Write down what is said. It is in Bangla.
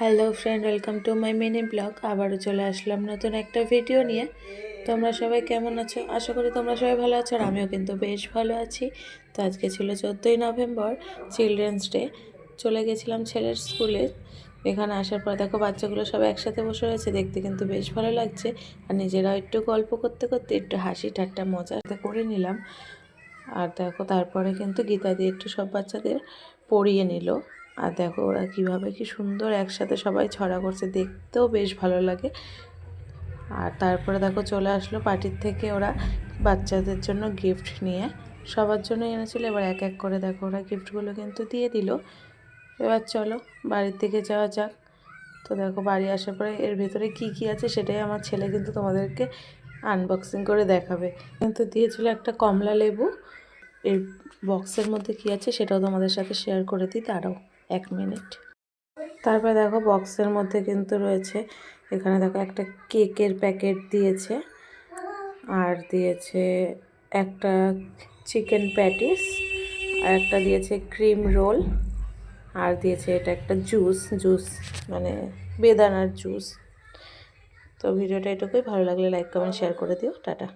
Hello friend, welcome to my mini blog. আবারও চলে আসলাম নতুন একটা ভিডিও নিয়ে। তোমরা সবাই কেমন আছো? আশা করি তোমরা সবাই ভালো আছো, আর আমিও কিন্তু বেশ ভালো আছি। তো আজকে ছিল 14ই নভেম্বর, চিলড্রেন্স ডে। চলে গেছিলাম ছেলের স্কুলে। এখানে আসার পর দেখো বাচ্চাগুলো সব একসাথে বসে রয়েছে, দেখতে কিন্তু বেশ ভালো লাগছে। আর নিজেরাও একটু গল্প করতে করতে একটু হাসি ঠাট্টা মজা করে নিলাম। আর দেখো তারপরে কিন্তু গীতা দিয়ে একটু সব বাচ্চাদের পড়িয়ে নিল। আর দেখো ওরা কীভাবে কি সুন্দর একসাথে সবাই ছড়া করছে, দেখতেও বেশ ভালো লাগে। আর তারপরে দেখো চলে আসলো পার্টির থেকে ওরা বাচ্চাদের জন্য গিফট নিয়ে। সবার জন্য এনেছিল, এবার এক এক করে দেখো ওরা গিফটগুলো কিন্তু দিয়ে দিল। এবার চলো বাড়ির দিকে যাওয়া যাক। তো দেখো বাড়ি আসার পরে এর ভেতরে কি কি আছে সেটাই আমার ছেলে কিন্তু তোমাদেরকে আনবক্সিং করে দেখাবে। কিন্তু দিয়েছিল একটা কমলা লেবু। এর বক্সের মধ্যে কি আছে সেটাও তোমাদের সাথে শেয়ার করে দিই, দাঁড়াও 1 মিনিট। তারপরে দেখো বক্সের মধ্যে কিন্তু রয়েছে, এখানে দেখো একটা কেকের প্যাকেট দিয়েছে, আর দিয়েছে একটা চিকেন প্যাটিস, আর একটা দিয়েছে ক্রিম রোল, আর দিয়েছে এটা একটা জুস মানে বেদানার জুস। তো ভিডিওটা এটুকুই, ভালো লাগলে লাইক কমেন্ট শেয়ার করে দিও, টাটা।